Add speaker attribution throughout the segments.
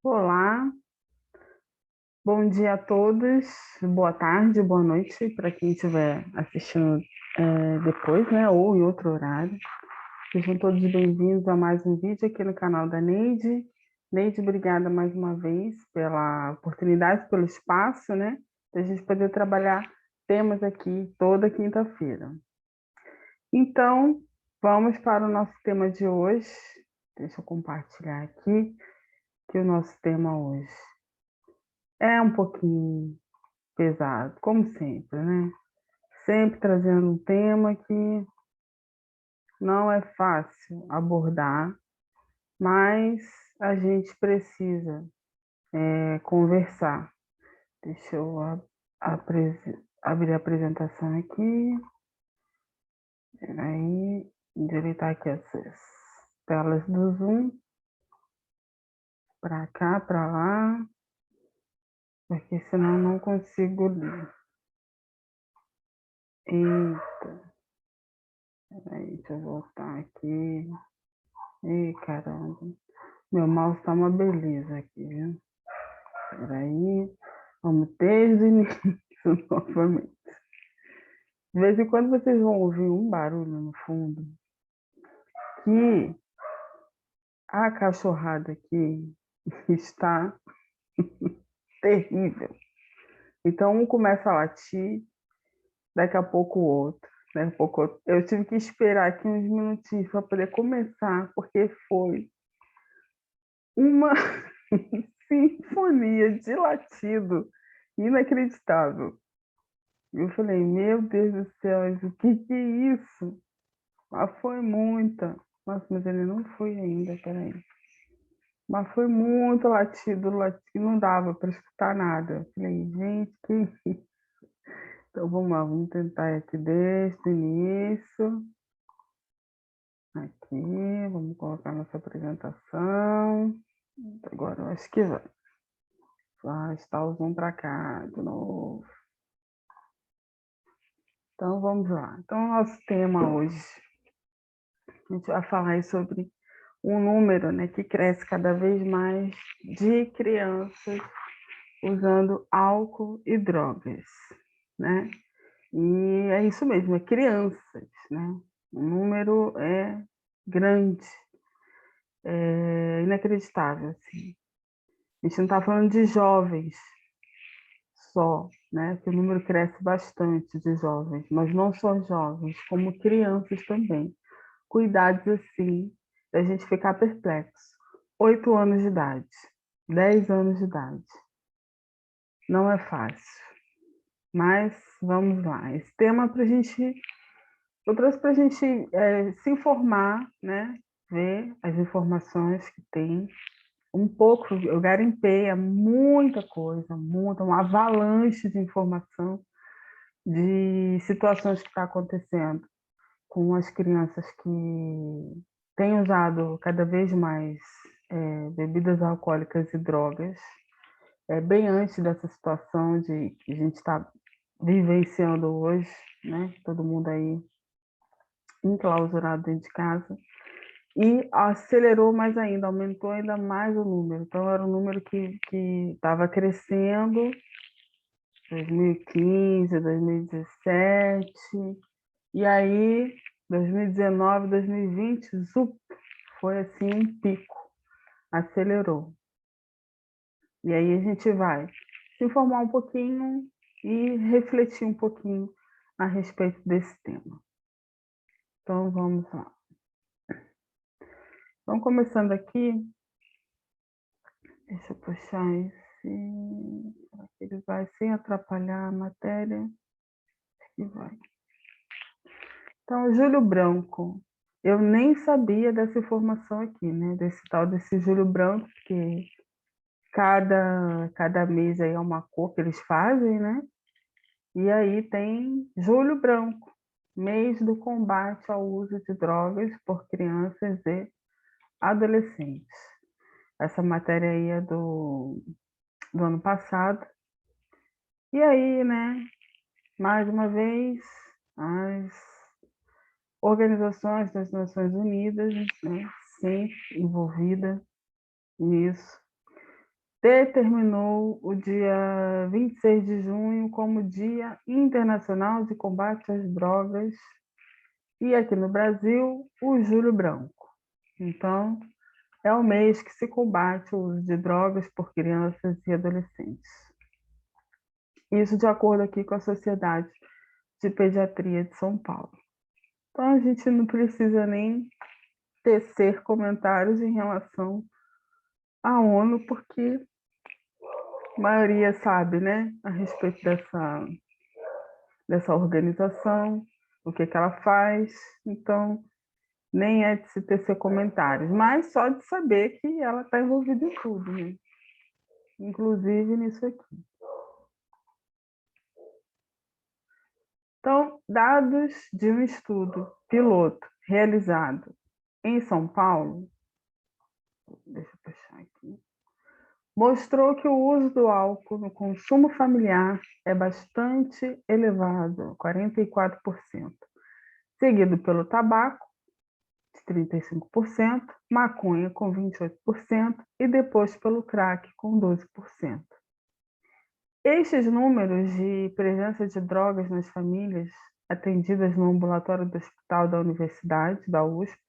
Speaker 1: Olá, bom dia a todos, boa tarde, boa noite para quem estiver assistindo depois, né, ou em outro horário. Sejam todos bem-vindos a mais um vídeo aqui no canal da Neide. Neide, obrigada mais uma vez pela oportunidade, pelo espaço, né, de a gente poder trabalhar temas aqui toda quinta-feira. Então, vamos para o nosso tema de hoje. Deixa eu compartilhar aqui que o nosso tema hoje é um pouquinho pesado, como sempre, né? Sempre trazendo um tema que não é fácil abordar, mas a gente precisa conversar. Deixa eu abrir a apresentação aqui, aí endireitar aqui essas telas do Zoom, para cá, para lá, porque senão não consigo ler. Eita, aí, deixa eu voltar aqui. Ih, caramba. Meu mouse tá uma beleza aqui, viu? Peraí, vamos desde o início novamente. De vez em quando vocês vão ouvir um barulho no fundo, que a cachorrada aqui está terrível. Então um começa a latir, daqui a pouco o outro, daqui a pouco o outro. Eu tive que esperar aqui uns minutinhos para poder começar, porque foi uma sinfonia de latido inacreditável. Eu falei, meu Deus do céu, o que é isso? Mas foi muita. Nossa, mas ele não foi ainda, peraí. Mas foi muito latido, latido, não dava para escutar nada. Eu falei, gente, que isso? Então vamos lá, vamos tentar aqui desde o início. Aqui, vamos colocar nossa apresentação. Agora eu acho que vai. Vai estar o zoom para cá de novo. Então vamos lá. Então, nosso tema hoje, a gente vai falar aí sobre um número, né, que cresce cada vez mais de crianças usando álcool e drogas, né? E é isso mesmo, é crianças, né? O número é grande, é inacreditável, assim. A gente não está falando de jovens só, né? Que o número cresce bastante de jovens, mas não só jovens, como crianças também. Cuidados assim, da gente ficar perplexo. 8 anos de idade, 10 anos de idade. Não é fácil, mas vamos lá. Esse tema para a gente, eu trouxe para a gente se informar, né? Ver as informações que tem. Um pouco, eu garimpei muita coisa, muita, uma avalanche de informação de situações que está acontecendo com as crianças que têm usado cada vez mais bebidas alcoólicas e drogas, bem antes dessa situação de que a gente está vivenciando hoje, né? Todo mundo aí enclausurado dentro de casa. E acelerou mais ainda, aumentou ainda mais o número. Então, era um número que estava crescendo, 2015, 2017, e aí, 2019, 2020, zup, foi assim um pico, acelerou. E aí a gente vai se informar um pouquinho e refletir um pouquinho a respeito desse tema. Então vamos lá. Então, começando aqui, deixa eu puxar esse. Será que ele vai sem atrapalhar a matéria? Acho que vai. Então, Júlio Branco. Eu nem sabia dessa informação aqui, né? Desse tal desse Júlio Branco, porque cada mês aí é uma cor que eles fazem, né? E aí tem Julho Branco, mês do combate ao uso de drogas por crianças e adolescentes. Essa matéria aí é do ano passado. E aí, né, mais uma vez, as organizações das Nações Unidas, né, sempre envolvida nisso. determinou o dia 26 de junho como Dia Internacional de Combate às Drogas e aqui no Brasil, o Julho Branco. Então, é o mês que se combate o uso de drogas por crianças e adolescentes. Isso de acordo aqui com a Sociedade de Pediatria de São Paulo. Então, a gente não precisa nem tecer comentários em relação à ONU, porque a maioria sabe, né, a respeito dessa organização, o que ela faz. Então, nem é de se tecer comentários, mas só de saber que ela está envolvida em tudo, né? Inclusive nisso aqui. Então, dados de um estudo piloto realizado em São Paulo, deixa eu puxar aqui, mostrou que o uso do álcool no consumo familiar é bastante elevado, 44%, seguido pelo tabaco, de 35%, maconha com 28% e depois pelo crack com 12%. Estes números de presença de drogas nas famílias atendidas no ambulatório do Hospital da Universidade, da USP,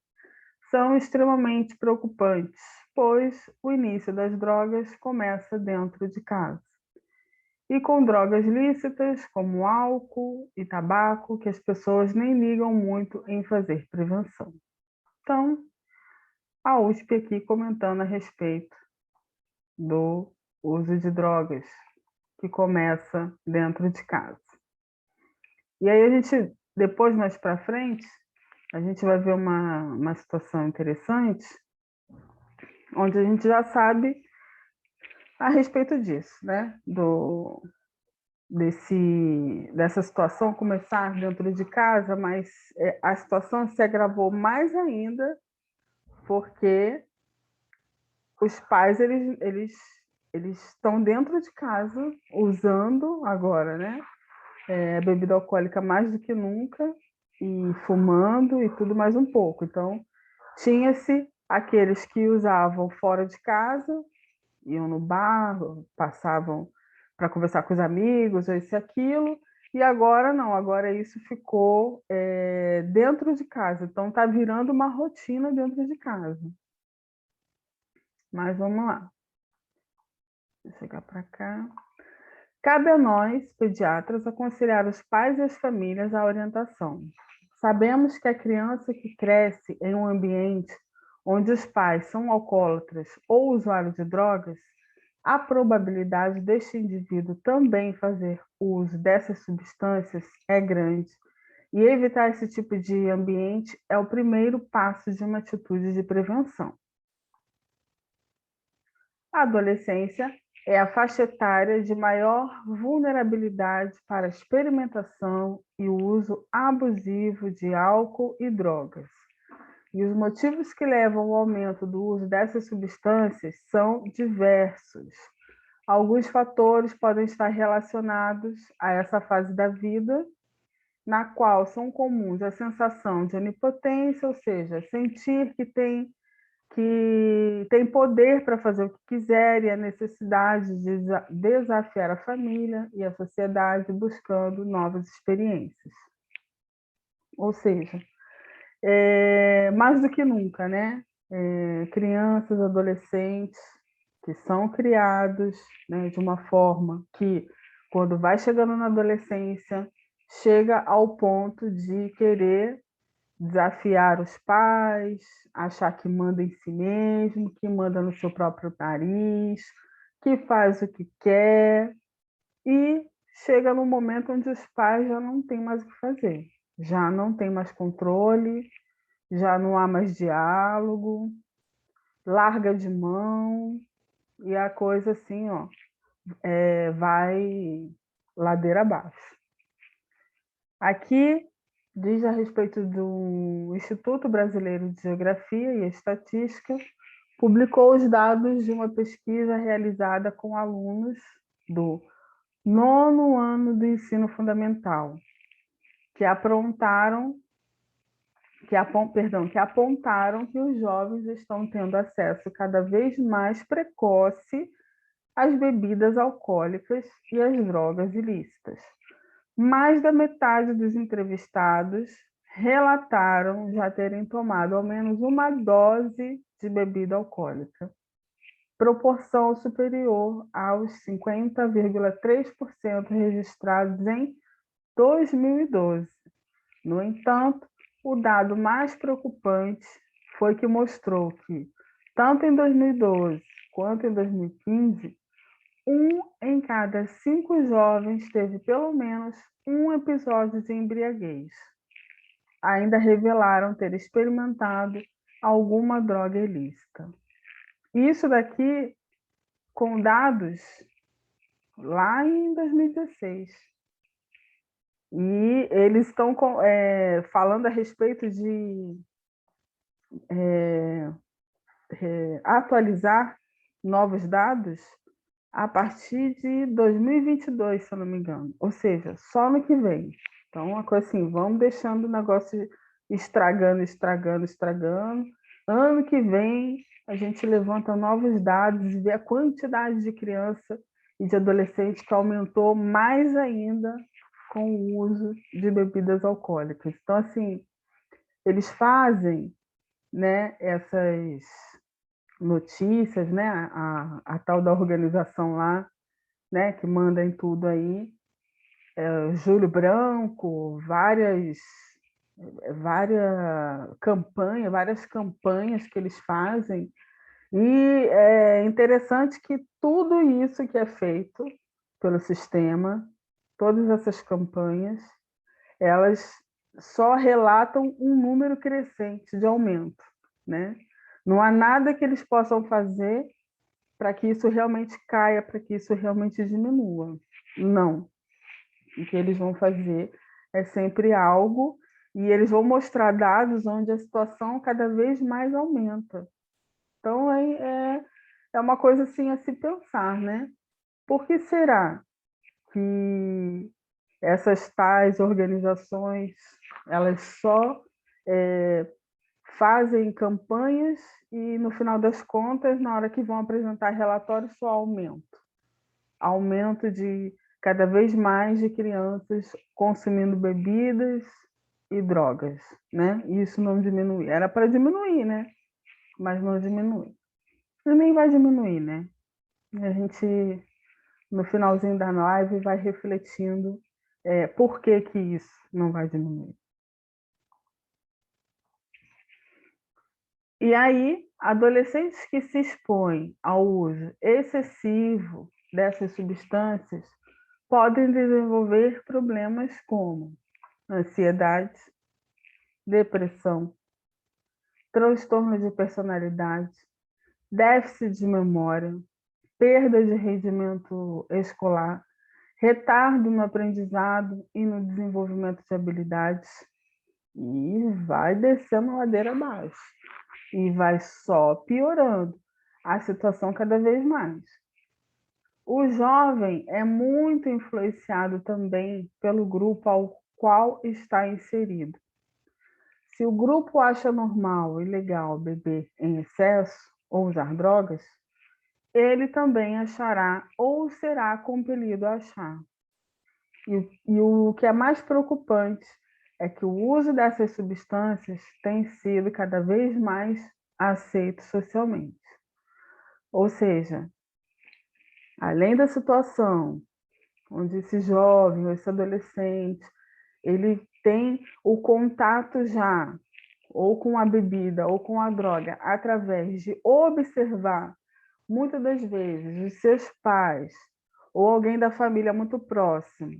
Speaker 1: são extremamente preocupantes, pois o início das drogas começa dentro de casa. E com drogas lícitas, como álcool e tabaco, que as pessoas nem ligam muito em fazer prevenção. Então, a USP aqui comentando a respeito do uso de drogas, que começa dentro de casa. E aí a gente, depois, mais para frente, a gente vai ver uma situação interessante, onde a gente já sabe a respeito disso, né? Dessa situação começar dentro de casa, mas a situação se agravou mais ainda porque os pais eles estão dentro de casa usando agora, né? Bebida alcoólica mais do que nunca e fumando e tudo mais um pouco. Então, tinha-se aqueles que usavam fora de casa, iam no bar, passavam para conversar com os amigos, ou isso e aquilo, e agora não, agora isso ficou dentro de casa. Então, está virando uma rotina dentro de casa. Mas vamos lá. Vou chegar para cá. Cabe a nós, pediatras, aconselhar os pais e as famílias a orientação. Sabemos que a criança que cresce em um ambiente onde os pais são alcoólatras ou usuários de drogas, a probabilidade deste indivíduo também fazer uso dessas substâncias é grande. E evitar esse tipo de ambiente é o primeiro passo de uma atitude de prevenção. A adolescência é a faixa etária de maior vulnerabilidade para a experimentação e o uso abusivo de álcool e drogas. E os motivos que levam ao aumento do uso dessas substâncias são diversos. Alguns fatores podem estar relacionados a essa fase da vida, na qual são comuns a sensação de onipotência, ou seja, sentir que tem poder para fazer o que quiser e a necessidade de desafiar a família e a sociedade buscando novas experiências. Ou seja, mais do que nunca, né? Crianças, adolescentes que são criados, né, de uma forma que, quando vai chegando na adolescência, chega ao ponto de querer desafiar os pais, achar que manda em si mesmo, que manda no seu próprio nariz, que faz o que quer, e chega no momento onde os pais já não têm mais o que fazer, já não tem mais controle, já não há mais diálogo, larga de mão, e a coisa assim, ó, vai ladeira abaixo. Aqui diz a respeito do Instituto Brasileiro de Geografia e Estatística, publicou os dados de uma pesquisa realizada com alunos do 9º ano do ensino fundamental, que apontaram que os jovens estão tendo acesso cada vez mais precoce as bebidas alcoólicas e as drogas ilícitas. Mais da metade dos entrevistados relataram já terem tomado ao menos uma dose de bebida alcoólica, proporção superior aos 50,3% registrados em 2012. No entanto, o dado mais preocupante foi que mostrou que, tanto em 2012 quanto em 2015, 1 em cada 5 jovens teve pelo menos um episódio de embriaguez. Ainda revelaram ter experimentado alguma droga ilícita. Isso daqui com dados lá em 2016. E eles estão falando a respeito de atualizar novos dados a partir de 2022, se eu não me engano. Ou seja, só no que vem. Então, uma coisa assim, vamos deixando o negócio estragando. Ano que vem, a gente levanta novos dados e vê a quantidade de criança e de adolescente que aumentou mais ainda com o uso de bebidas alcoólicas. Então, assim, eles fazem, né, essas notícias, né, a tal da organização lá, né, que manda em tudo aí, Júlio Branco, várias campanhas que eles fazem, e é interessante que tudo isso que é feito pelo sistema, todas essas campanhas, elas só relatam um número crescente de aumento, né? Não há nada que eles possam fazer para que isso realmente caia, para que isso realmente diminua. Não. O que eles vão fazer é sempre algo, e eles vão mostrar dados onde a situação cada vez mais aumenta. Então, é uma coisa assim a se pensar, né? Por que será que essas tais organizações, elas só fazem campanhas e, no final das contas, na hora que vão apresentar relatórios, só aumento de cada vez mais de crianças consumindo bebidas e drogas, né? E isso não diminui. Era para diminuir, né? Mas não diminui. E nem vai diminuir, né? A gente, no finalzinho da live, vai refletindo por que que isso não vai diminuir. E aí, adolescentes que se expõem ao uso excessivo dessas substâncias podem desenvolver problemas como ansiedade, depressão, transtorno de personalidade, déficit de memória, perda de rendimento escolar, retardo no aprendizado e no desenvolvimento de habilidades, e vai descendo a ladeira abaixo. E vai só piorando a situação cada vez mais. O jovem é muito influenciado também pelo grupo ao qual está inserido. Se o grupo acha normal e legal beber em excesso ou usar drogas, ele também achará ou será compelido a achar. E o que é mais preocupante é que o uso dessas substâncias tem sido cada vez mais aceito socialmente. Ou seja, além da situação onde esse jovem, esse adolescente, ele tem o contato já, ou com a bebida, ou com a droga, através de observar, muitas das vezes, os seus pais, ou alguém da família muito próximo,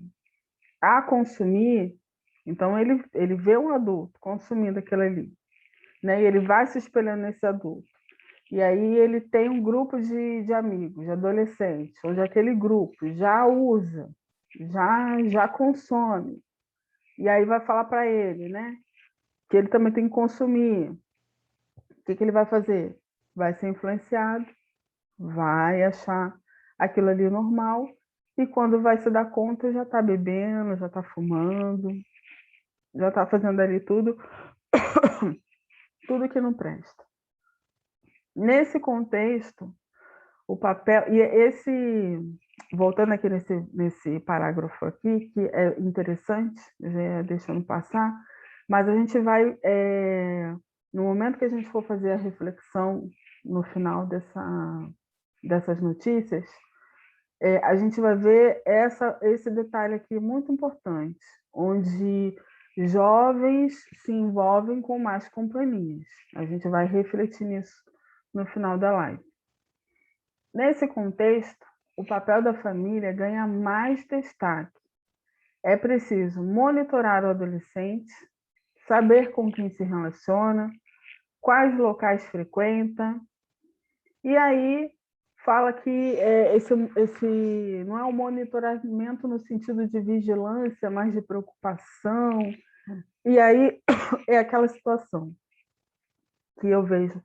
Speaker 1: a consumir, então ele vê um adulto consumindo aquilo ali, né? E ele vai se espelhando nesse adulto. E aí ele tem um grupo de amigos, de adolescentes, onde aquele grupo já usa, já consome. E aí vai falar para ele, né? Que ele também tem que consumir. O que ele vai fazer? Vai ser influenciado, vai achar aquilo ali normal, e quando vai se dar conta, já está bebendo, já está fumando, já está fazendo ali tudo que não presta. Nesse contexto, o papel, e voltando aqui nesse parágrafo aqui, que é interessante, já deixando passar, mas a gente vai, no momento que a gente for fazer a reflexão no final dessas notícias, a gente vai ver esse detalhe aqui muito importante, onde jovens se envolvem com más companhias. A gente vai refletir nisso no final da live. Nesse contexto, o papel da família ganha mais destaque. É preciso monitorar o adolescente, saber com quem se relaciona, quais locais frequenta, e aí fala que esse não é um monitoramento no sentido de vigilância, mas de preocupação. E aí é aquela situação que eu vejo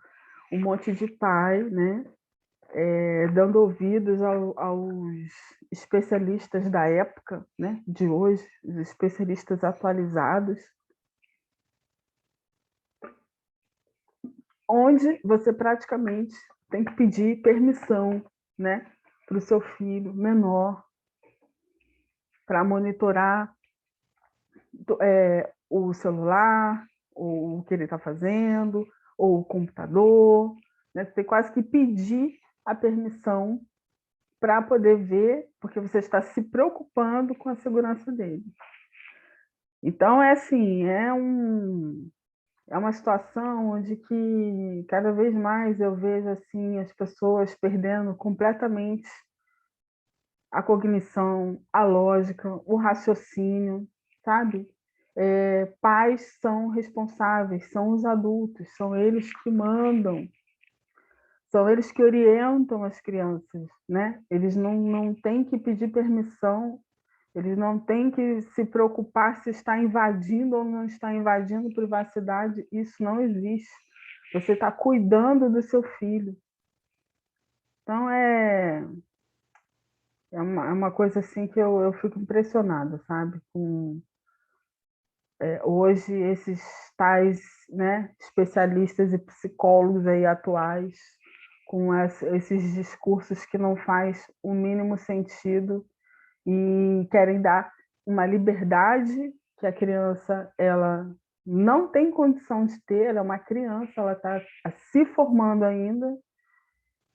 Speaker 1: um monte de pai, né, dando ouvidos aos especialistas da época, né, de hoje, os especialistas atualizados, onde você praticamente tem que pedir permissão, né, para o seu filho menor para monitorar o celular, ou o que ele está fazendo, ou o computador, né? Você tem quase que pedir a permissão para poder ver, porque você está se preocupando com a segurança dele. Então, é assim, é uma situação onde que cada vez mais eu vejo assim as pessoas perdendo completamente a cognição, a lógica, o raciocínio, sabe? Pais são responsáveis, são os adultos, são eles que mandam, são eles que orientam as crianças, né? Eles não têm que pedir permissão, eles não têm que se preocupar se está invadindo ou não está invadindo privacidade, isso não existe. Você está cuidando do seu filho. Então, é uma coisa assim que eu fico impressionada, sabe? Hoje, esses tais, né, especialistas e psicólogos aí atuais, com esses discursos que não faz o mínimo sentido e querem dar uma liberdade que a criança ela não tem condição de ter, ela é uma criança, ela está se formando ainda,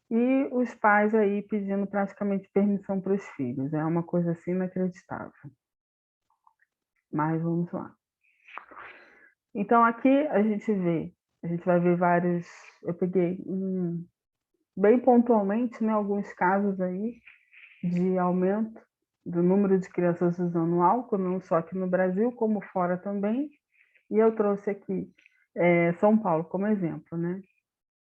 Speaker 1: e os pais aí pedindo praticamente permissão para os filhos. É uma coisa assim inacreditável. Mas vamos lá. Então aqui a gente vai ver vários, eu peguei bem pontualmente, né, alguns casos aí de aumento do número de crianças usando álcool, não só aqui no Brasil, como fora também. E eu trouxe aqui São Paulo como exemplo, né?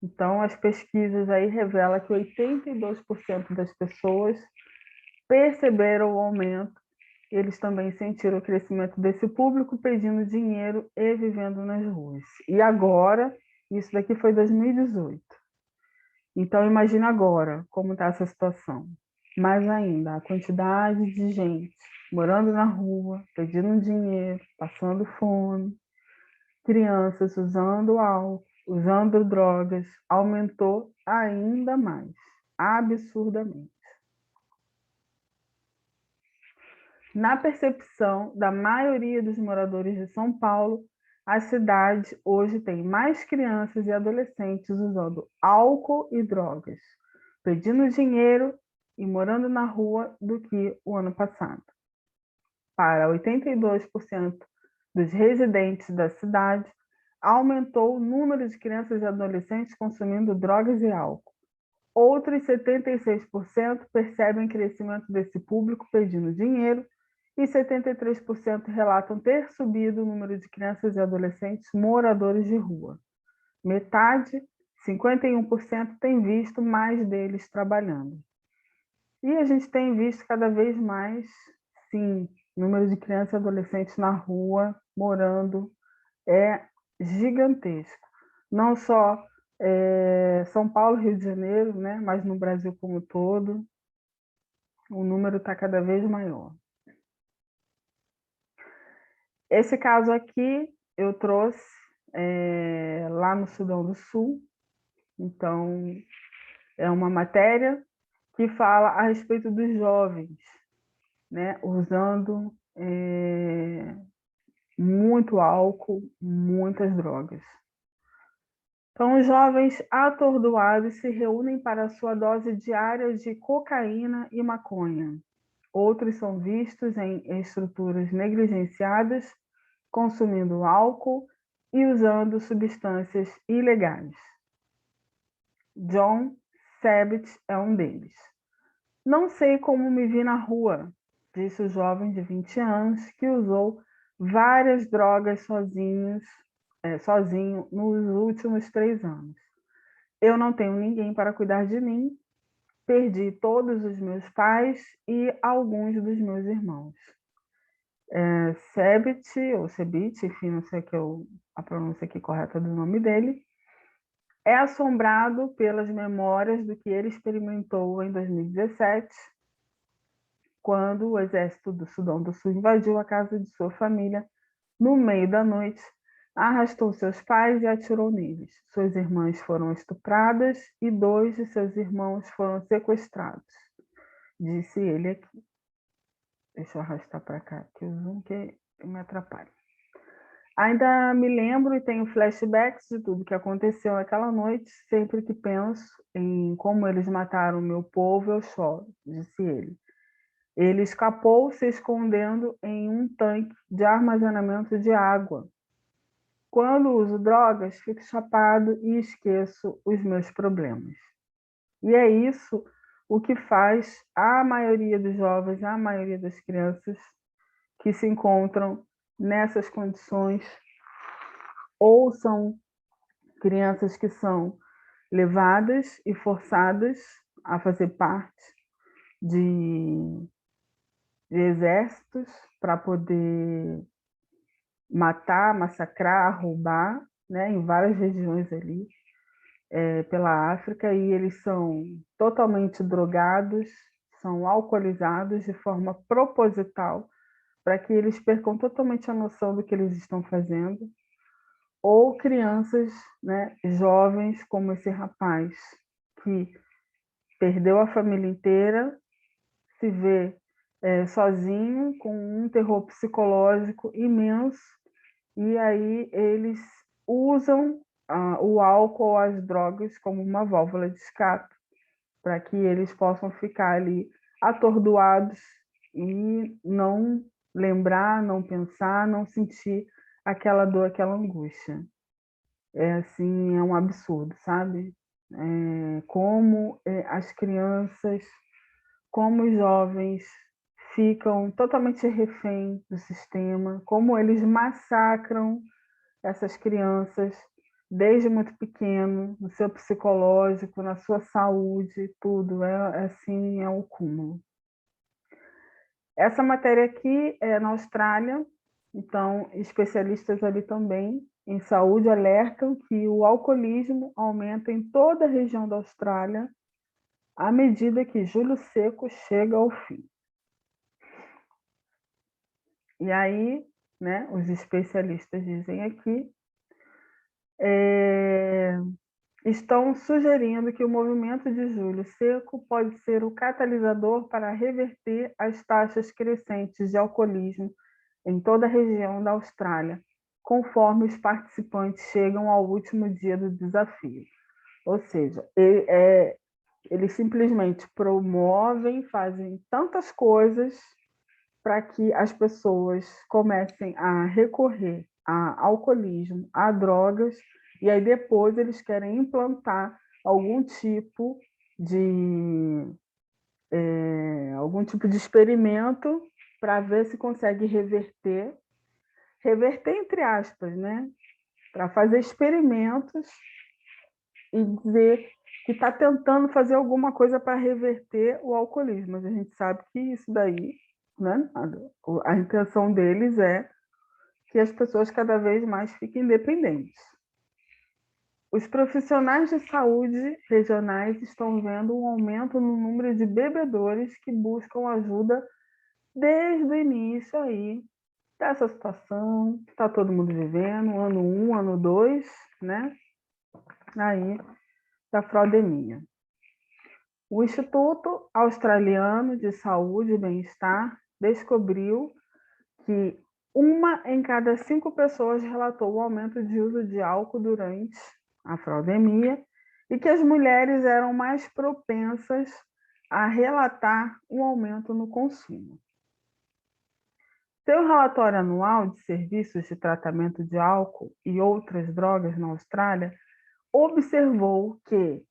Speaker 1: Então, as pesquisas aí revelam que 82% das pessoas perceberam o aumento, eles também sentiram o crescimento desse público pedindo dinheiro e vivendo nas ruas. E agora, isso daqui foi 2018. Então, imagina agora como está essa situação. Mais ainda, a quantidade de gente morando na rua, pedindo dinheiro, passando fome, crianças usando álcool, usando drogas, aumentou ainda mais, absurdamente. Na percepção da maioria dos moradores de São Paulo, a cidade hoje tem mais crianças e adolescentes usando álcool e drogas, pedindo dinheiro e morando na rua do que o ano passado. Para 82% dos residentes da cidade, aumentou o número de crianças e adolescentes consumindo drogas e álcool. Outros 76% percebem crescimento desse público pedindo dinheiro e 73% relatam ter subido o número de crianças e adolescentes moradores de rua. Metade, 51%, tem visto mais deles trabalhando. E a gente tem visto cada vez mais, sim, número de crianças e adolescentes na rua, morando, é gigantesco. Não só São Paulo, Rio de Janeiro, né, mas no Brasil como um todo, o número está cada vez maior. Esse caso aqui eu trouxe lá no Sudão do Sul. Então, É uma matéria que fala a respeito dos jovens, né, usando muito álcool, muitas drogas. Então, os jovens atordoados se reúnem para sua dose diária de cocaína e maconha. Outros são vistos em estruturas negligenciadas, consumindo álcool e usando substâncias ilegais. John Sabbath é um deles. Não sei como me vi na rua, disse o jovem de 20 anos que usou várias drogas sozinho nos últimos 3 anos. Eu não tenho ninguém para cuidar de mim, perdi todos os meus pais e alguns dos meus irmãos. Sebit, ou Sebit, enfim, não sei a pronúncia aqui correta do nome dele, é assombrado pelas memórias do que ele experimentou em 2017, quando o exército do Sudão do Sul invadiu a casa de sua família no meio da noite, arrastou seus pais e atirou neles. Suas irmãs foram estupradas e 2 de seus irmãos foram sequestrados, disse ele aqui. Deixa eu arrastar para cá, que o zoom que me atrapalha. Ainda me lembro e tenho flashbacks de tudo que aconteceu naquela noite. Sempre que penso em como eles mataram meu povo, eu choro, disse ele. Ele escapou se escondendo em um tanque de armazenamento de água. Quando uso drogas, fico chapado e esqueço os meus problemas. E é isso o que faz a maioria dos jovens, a maioria das crianças que se encontram nessas condições, ou são crianças que são levadas e forçadas a fazer parte de exércitos para poder matar, massacrar, roubar, né, em várias regiões ali pela África, e eles são totalmente drogados, são alcoolizados de forma proposital para que eles percam totalmente a noção do que eles estão fazendo, ou crianças, né, jovens como esse rapaz que perdeu a família inteira, se vê sozinho, com um terror psicológico imenso, e aí eles usam o álcool ou as drogas como uma válvula de escape, para que eles possam ficar ali atordoados e não lembrar, não pensar, não sentir aquela dor, aquela angústia. É assim, é um absurdo, sabe? Como as crianças, como os jovens ficam totalmente refém do sistema, como eles massacram essas crianças desde muito pequeno, no seu psicológico, na sua saúde, tudo é assim, é o cúmulo. Essa matéria aqui é na Austrália, então especialistas ali também em saúde alertam que o alcoolismo aumenta em toda a região da Austrália à medida que julho seco chega ao fim. E aí, né, os especialistas dizem aqui, estão sugerindo que o movimento de julho seco pode ser o catalisador para reverter as taxas crescentes de alcoolismo em toda a região da Austrália, conforme os participantes chegam ao último dia do desafio. Ou seja, eles simplesmente promovem, fazem tantas coisas para que as pessoas comecem a recorrer a alcoolismo, a drogas, e aí depois eles querem implantar algum tipo de experimento para ver se consegue reverter entre aspas, né? Para fazer experimentos e dizer que está tentando fazer alguma coisa para reverter o alcoolismo. Mas a gente sabe que isso daí não é nada. A intenção deles é que as pessoas cada vez mais fiquem dependentes. Os profissionais de saúde regionais estão vendo um aumento no número de bebedores que buscam ajuda desde o início aí dessa situação que está todo mundo vivendo, ano 1, ano 2, né? Aí da fraudemia. O Instituto Australiano de Saúde e Bem-Estar descobriu que 1 em cada 5 pessoas relatou o aumento de uso de álcool durante a pandemia e que as mulheres eram mais propensas a relatar um aumento no consumo. Seu relatório anual de serviços de tratamento de álcool e outras drogas na Austrália observou que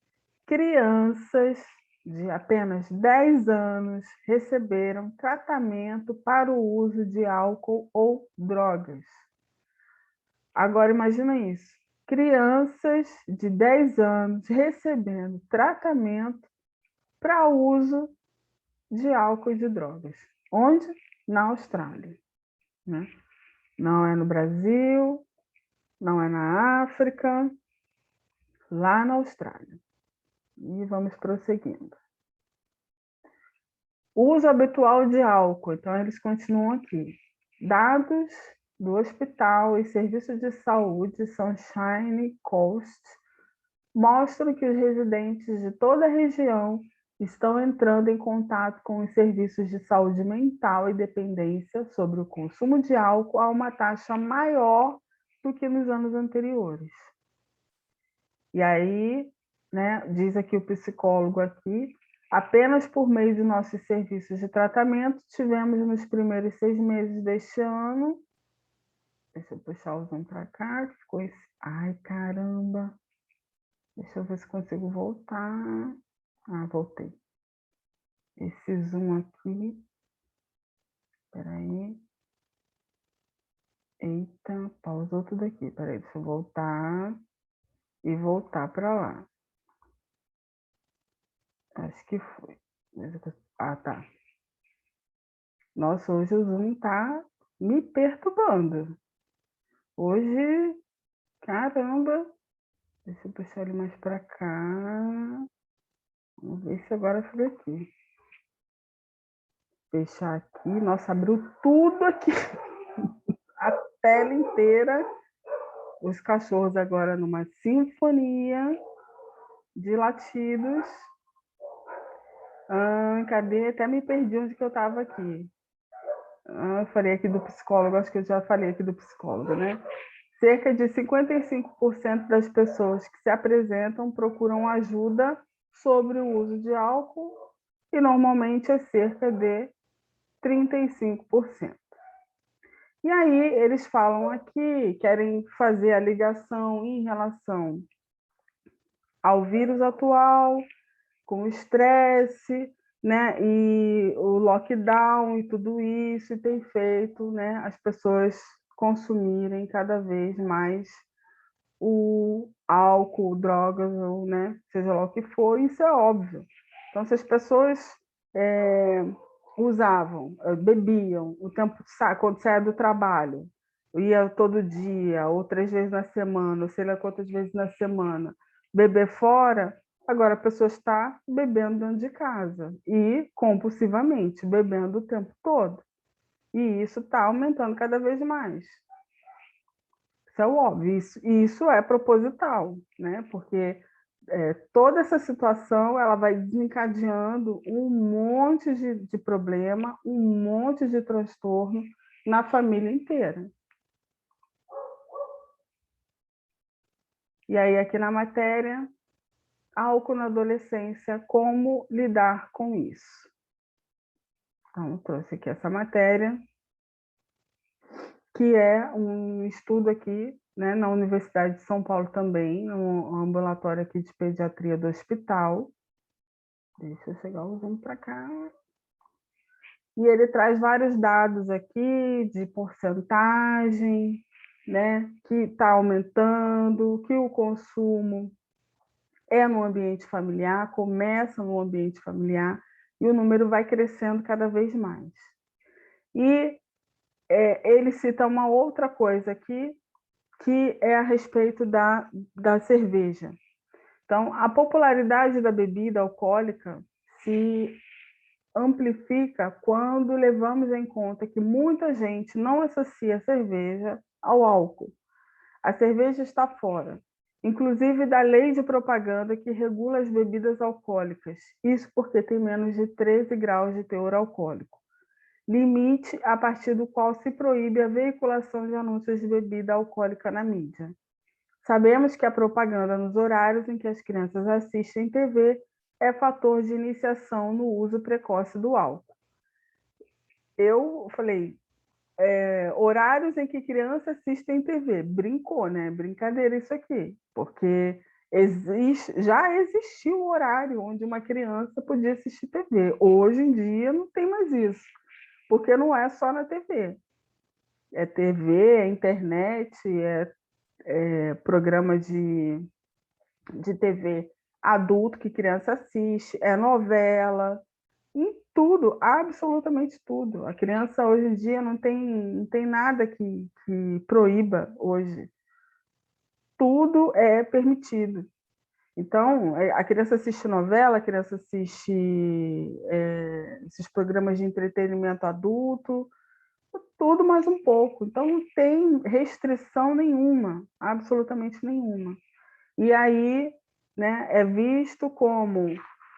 Speaker 1: crianças de apenas 10 anos receberam tratamento para o uso de álcool ou drogas. Agora imagina isso, crianças de 10 anos recebendo tratamento para uso de álcool e de drogas. Onde? Na Austrália, né? Não é no Brasil, não é na África, lá na Austrália. E vamos prosseguindo. Uso habitual de álcool, então eles continuam aqui. Dados do Hospital e Serviço de Saúde Sunshine Coast mostram que os residentes de toda a região estão entrando em contato com os serviços de saúde mental e dependência sobre o consumo de álcool a uma taxa maior do que nos anos anteriores. E aí, né, diz aqui o psicólogo aqui, apenas por meio de nossos serviços de tratamento, tivemos nos primeiros 6 meses deste ano, deixa eu puxar o zoom para cá, ficou esse, ai caramba, deixa eu ver se consigo voltar, voltei, esse zoom aqui, peraí, eita, pausou tudo aqui, peraí, deixa eu voltar e voltar para lá, acho que foi, tá. Nossa, hoje o Zoom tá me perturbando. Hoje, caramba. Deixa eu puxar ele mais para cá. Vamos ver se agora foi aqui. Fechar aqui. Nossa, abriu tudo aqui. A tela inteira. Os cachorros agora numa sinfonia de latidos. Cadê? Até me perdi onde que eu estava aqui. Eu falei aqui do psicólogo, acho que eu já falei aqui do psicólogo, né? Cerca de 55% das pessoas que se apresentam procuram ajuda sobre o uso de álcool e normalmente é cerca de 35%. E aí eles falam aqui, querem fazer a ligação em relação ao vírus atual, com o estresse, né, e o lockdown e tudo isso, e tem feito, né, as pessoas consumirem cada vez mais o álcool, drogas, ou, né, seja lá o que for, isso é óbvio. Então, se as pessoas usavam, bebiam o tempo quando saia do trabalho, ia todo dia, ou 3 vezes na semana, ou sei lá quantas vezes na semana, beber fora, agora a pessoa está bebendo dentro de casa e compulsivamente, bebendo o tempo todo. E isso está aumentando cada vez mais. Isso é o óbvio, isso é proposital, né? Porque toda essa situação ela vai desencadeando um monte de problema, um monte de transtorno na família inteira. E aí, aqui na matéria, álcool na adolescência, como lidar com isso. Então, trouxe aqui essa matéria, que é um estudo aqui, né, na Universidade de São Paulo também, um ambulatório aqui de pediatria do hospital. Deixa eu chegar o zoom para cá. E ele traz vários dados aqui de porcentagem, né, que está aumentando, que o consumo é no ambiente familiar, começa no ambiente familiar, e o número vai crescendo cada vez mais. E ele cita uma outra coisa aqui, que é a respeito da cerveja. Então, a popularidade da bebida alcoólica se amplifica quando levamos em conta que muita gente não associa a cerveja ao álcool. A cerveja está fora. inclusive da lei de propaganda que regula as bebidas alcoólicas. Isso porque tem menos de 13 graus de teor alcoólico. Limite a partir do qual se proíbe a veiculação de anúncios de bebida alcoólica na mídia. Sabemos que a propaganda nos horários em que as crianças assistem TV é fator de iniciação no uso precoce do álcool. Eu falei, horários em que crianças assistem TV. Brincou, né? Brincadeira isso aqui, porque já existiu o horário onde uma criança podia assistir TV. Hoje em dia não tem mais isso, porque não é só na TV. É TV, é internet, programa de TV adulto que criança assiste, é novela, em tudo, absolutamente tudo. A criança hoje em dia não tem nada que proíba hoje. Tudo é permitido. Então, a criança assiste novela, a criança assiste esses programas de entretenimento adulto, tudo mais um pouco. Então, não tem restrição nenhuma, absolutamente nenhuma. E aí, né, é visto como,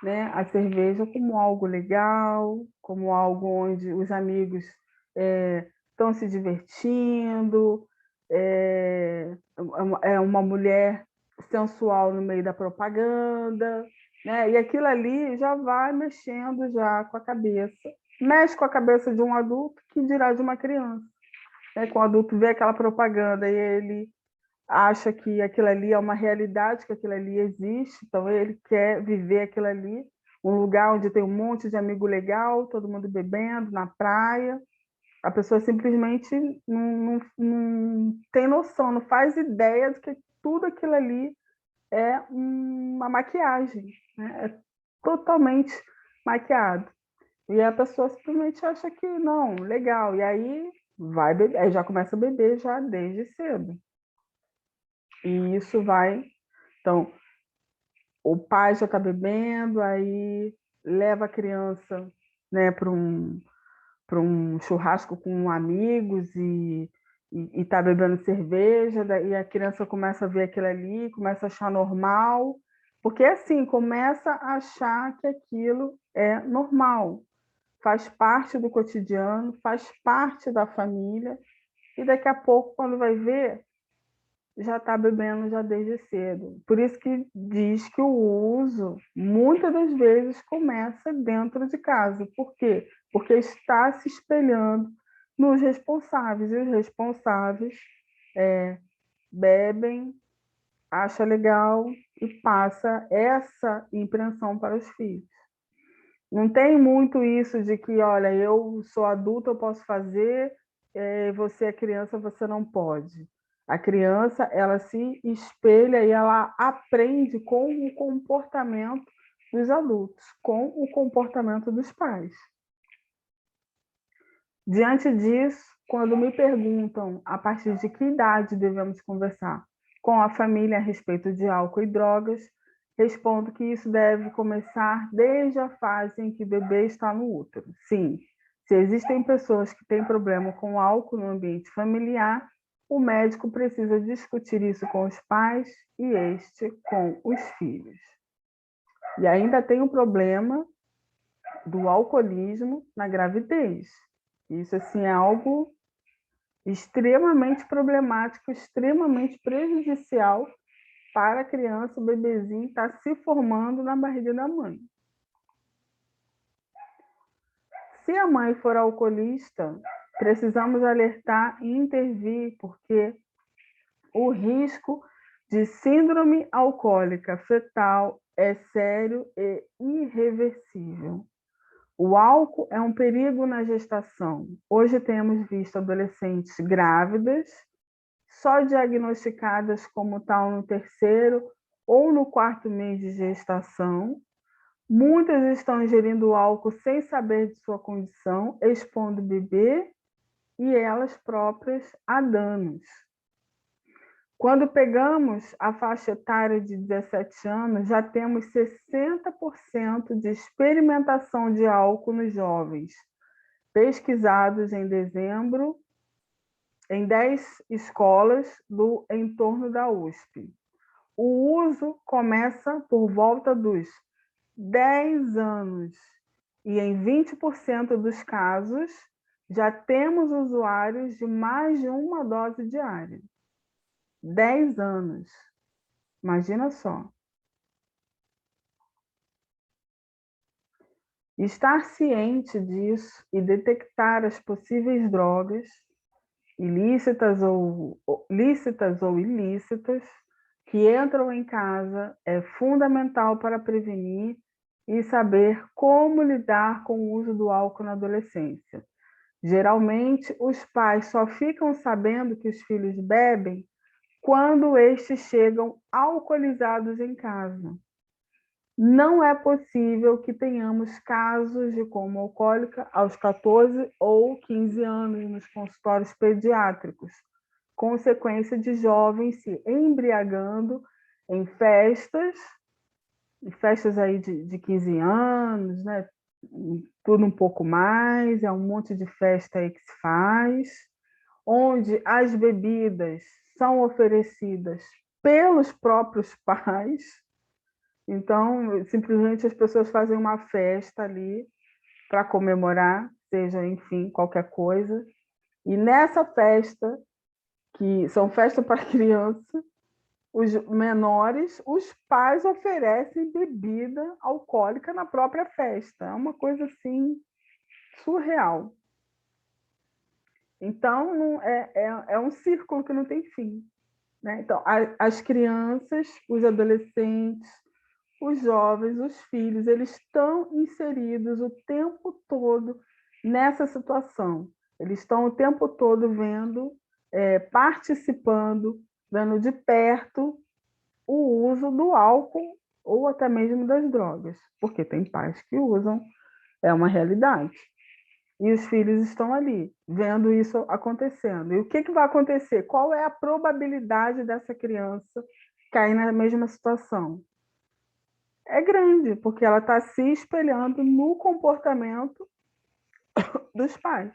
Speaker 1: né, a cerveja como algo legal, como algo onde os amigos estão se divertindo, é uma mulher sensual no meio da propaganda, né? E aquilo ali já vai mexendo já com a cabeça. Mexe com a cabeça de um adulto, que dirá de uma criança. Né? Quando o adulto vê aquela propaganda e ele acha que aquilo ali é uma realidade, que aquilo ali existe, então ele quer viver aquilo ali, um lugar onde tem um monte de amigo legal, todo mundo bebendo, na praia. A pessoa simplesmente não tem noção, não faz ideia de que tudo aquilo ali é uma maquiagem, né? É totalmente maquiado. E a pessoa simplesmente acha que não, legal, e aí vai beber, aí já começa a beber já desde cedo. E isso vai. Então, o pai já está bebendo, aí leva a criança, né, para um churrasco com amigos e está bebendo cerveja, daí a criança começa a ver aquilo ali, começa a achar normal, porque assim, começa a achar que aquilo é normal, faz parte do cotidiano, faz parte da família, e daqui a pouco, quando vai ver, já está bebendo já desde cedo. Por isso que diz que o uso, muitas das vezes, começa dentro de casa. Por quê? Porque está se espelhando nos responsáveis. E os responsáveis bebem, acha legal e passa essa impressão para os filhos. Não tem muito isso de que, olha, eu sou adulto, eu posso fazer, você é criança, você não pode. A criança, ela se espelha e ela aprende com o comportamento dos adultos, com o comportamento dos pais. Diante disso, quando me perguntam a partir de que idade devemos conversar com a família a respeito de álcool e drogas, respondo que isso deve começar desde a fase em que o bebê está no útero. Sim, se existem pessoas que têm problema com álcool no ambiente familiar, o médico precisa discutir isso com os pais e este com os filhos. E ainda tem o problema do alcoolismo na gravidez. Isso assim é algo extremamente problemático, extremamente prejudicial para a criança, o bebezinho está se formando na barriga da mãe. Se a mãe for alcoolista, precisamos alertar e intervir, porque o risco de síndrome alcoólica fetal é sério e irreversível. O álcool é um perigo na gestação. Hoje temos visto adolescentes grávidas, só diagnosticadas como tal no terceiro ou no quarto mês de gestação. Muitas estão ingerindo álcool sem saber de sua condição, expondo o bebê e elas próprias a danos. Quando pegamos a faixa etária de 17 anos, já temos 60% de experimentação de álcool nos jovens, pesquisados em dezembro em 10 escolas do entorno da USP. O uso começa por volta dos 10 anos e em 20% dos casos já temos usuários de mais de uma dose diária. 10 anos. Imagina só. Estar ciente disso e detectar as possíveis drogas, lícitas ou ilícitas, que entram em casa é fundamental para prevenir e saber como lidar com o uso do álcool na adolescência. Geralmente, os pais só ficam sabendo que os filhos bebem quando estes chegam alcoolizados em casa. Não é possível que tenhamos casos de coma alcoólica aos 14 ou 15 anos nos consultórios pediátricos, consequência de jovens se embriagando em festas aí de 15 anos, né? Tudo um pouco mais, é um monte de festa aí que se faz, onde as bebidas são oferecidas pelos próprios pais. Então, simplesmente as pessoas fazem uma festa ali para comemorar, seja, enfim, qualquer coisa. E nessa festa, que são festas para criança, os menores, os pais oferecem bebida alcoólica na própria festa. É uma coisa assim surreal. Então, é um círculo que não tem fim, né? Então, as crianças, os adolescentes, os jovens, os filhos, eles estão inseridos o tempo todo nessa situação. Eles estão o tempo todo vendo, participando, vendo de perto o uso do álcool ou até mesmo das drogas, porque tem pais que usam, é uma realidade. E os filhos estão ali, vendo isso acontecendo. E o que vai acontecer? Qual é a probabilidade dessa criança cair na mesma situação? É grande, porque ela está se espelhando no comportamento dos pais.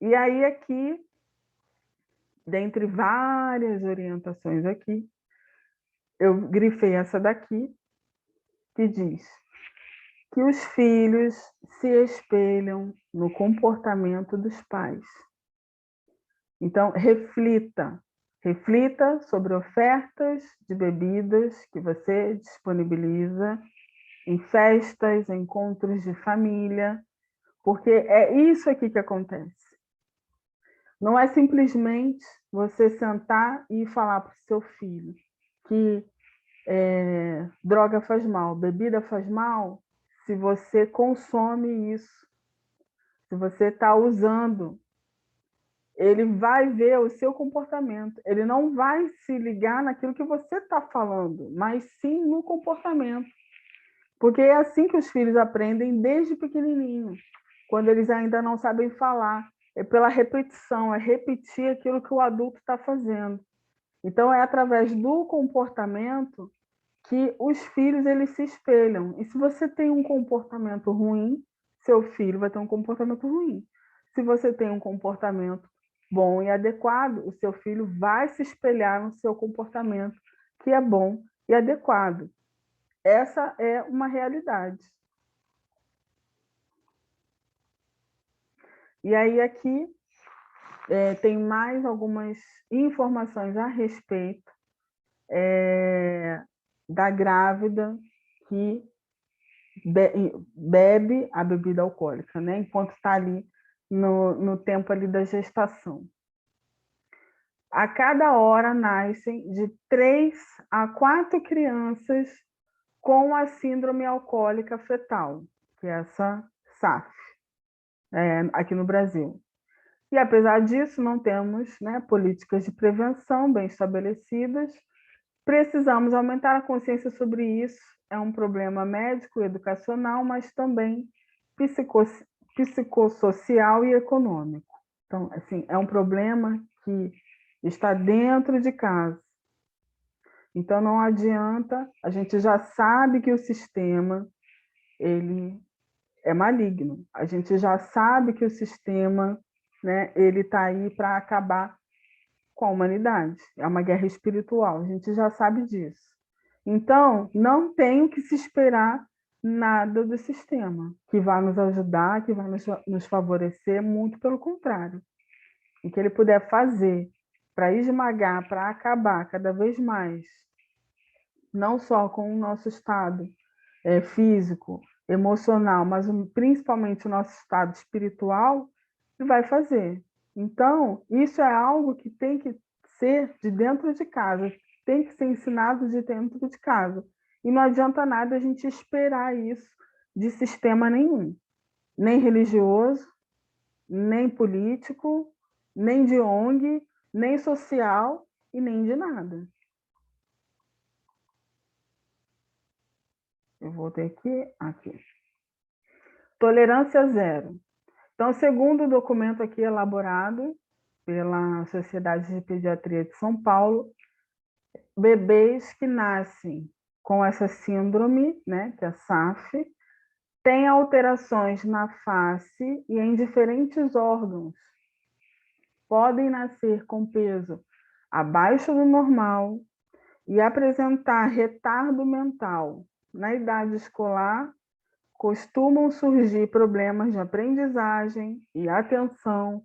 Speaker 1: E aí, aqui, dentre várias orientações aqui, eu grifei essa daqui, que diz que os filhos se espelham no comportamento dos pais. Então, reflita sobre ofertas de bebidas que você disponibiliza em festas, encontros de família, porque é isso aqui que acontece. Não é simplesmente você sentar e falar para o seu filho que droga faz mal, bebida faz mal, se você consome isso, se você está usando, ele vai ver o seu comportamento. Ele não vai se ligar naquilo que você está falando, mas sim no comportamento. Porque é assim que os filhos aprendem desde pequenininho, quando eles ainda não sabem falar. É pela repetição, é repetir aquilo que o adulto está fazendo. Então, é através do comportamento que os filhos eles se espelham. E se você tem um comportamento ruim, seu filho vai ter um comportamento ruim. Se você tem um comportamento bom e adequado, o seu filho vai se espelhar no seu comportamento, que é bom e adequado. Essa é uma realidade. E aí aqui tem mais algumas informações a respeito da grávida que bebe a bebida alcoólica, né? Enquanto está ali no tempo ali da gestação. A cada hora nascem de 3 a 4 crianças com a síndrome alcoólica fetal, que é essa SAF, aqui no Brasil. E, apesar disso, não temos, né, políticas de prevenção bem estabelecidas. Precisamos aumentar a consciência sobre isso. É um problema médico, educacional, mas também psicossocial e econômico. Então, assim, é um problema que está dentro de casa. Então, não adianta, a gente já sabe que o sistema ele é maligno. A gente já sabe que o sistema, né, ele está aí para acabar com a humanidade. É uma guerra espiritual, a gente já sabe disso. Então, não tem o que se esperar nada do sistema que vai nos ajudar, que vai nos favorecer, muito pelo contrário. O que ele puder fazer para esmagar, para acabar cada vez mais, não só com o nosso estado físico, emocional, mas principalmente o nosso estado espiritual, ele vai fazer. Então, isso é algo que tem que ser de dentro de casa, tem que ser ensinado de dentro de casa. E não adianta nada a gente esperar isso de sistema nenhum, nem religioso, nem político, nem de ONG, nem social e nem de nada. Eu vou ter aqui. Tolerância zero. Então, segundo o documento aqui elaborado pela Sociedade de Pediatria de São Paulo, bebês que nascem com essa síndrome, né, que é a SAF, têm alterações na face e em diferentes órgãos. Podem nascer com peso abaixo do normal e apresentar retardo mental. Na idade escolar, costumam surgir problemas de aprendizagem e atenção,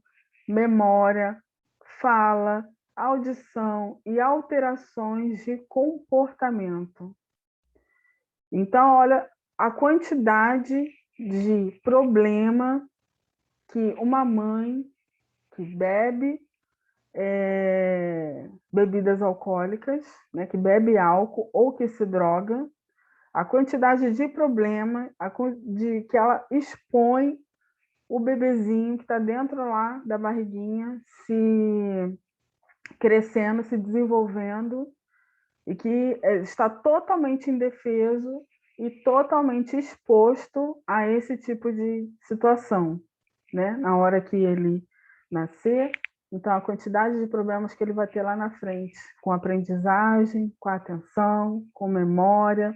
Speaker 1: memória, fala, audição e alterações de comportamento. Então, olha a quantidade de problema que uma mãe que bebe bebidas alcoólicas, né, que bebe álcool ou que se droga, a quantidade de problema de que ela expõe o bebezinho que está dentro lá da barriguinha, se crescendo, se desenvolvendo, e que está totalmente indefeso e totalmente exposto a esse tipo de situação, né? Na hora que ele nascer, então a quantidade de problemas que ele vai ter lá na frente, com aprendizagem, com atenção, com memória,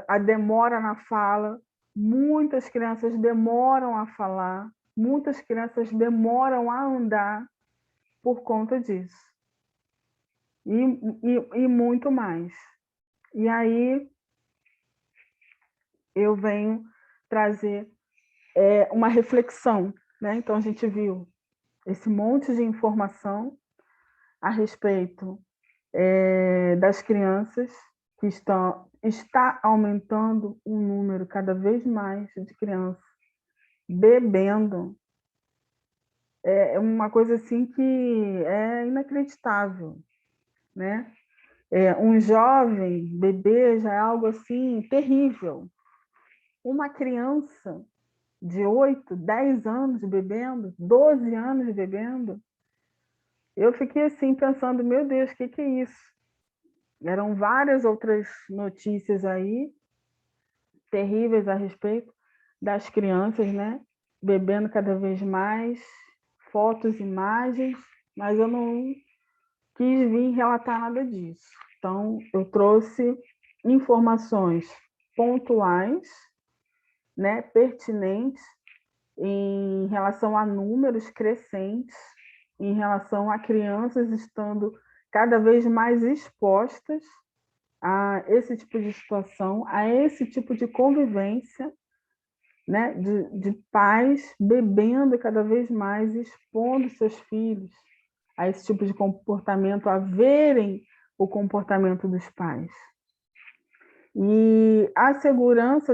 Speaker 1: a demora na fala. Muitas crianças demoram a falar, muitas crianças demoram a andar por conta disso. E muito mais. E aí eu venho trazer uma reflexão, né? Então a gente viu esse monte de informação a respeito das crianças que está aumentando um número cada vez mais de crianças bebendo. É uma coisa assim que é inacreditável, né? Um jovem beber já é algo assim terrível. Uma criança de 8, 10 anos bebendo, 12 anos bebendo, eu fiquei assim pensando, meu Deus, o que é isso? Eram várias outras notícias aí, terríveis a respeito das crianças, né? Bebendo cada vez mais, fotos, imagens, mas eu não quis vir relatar nada disso. Então, eu trouxe informações pontuais, né, pertinentes em relação a números crescentes, em relação a crianças estando cada vez mais expostas a esse tipo de situação, a esse tipo de convivência, né, de pais bebendo cada vez mais, expondo seus filhos a esse tipo de comportamento, a verem o comportamento dos pais. E a segurança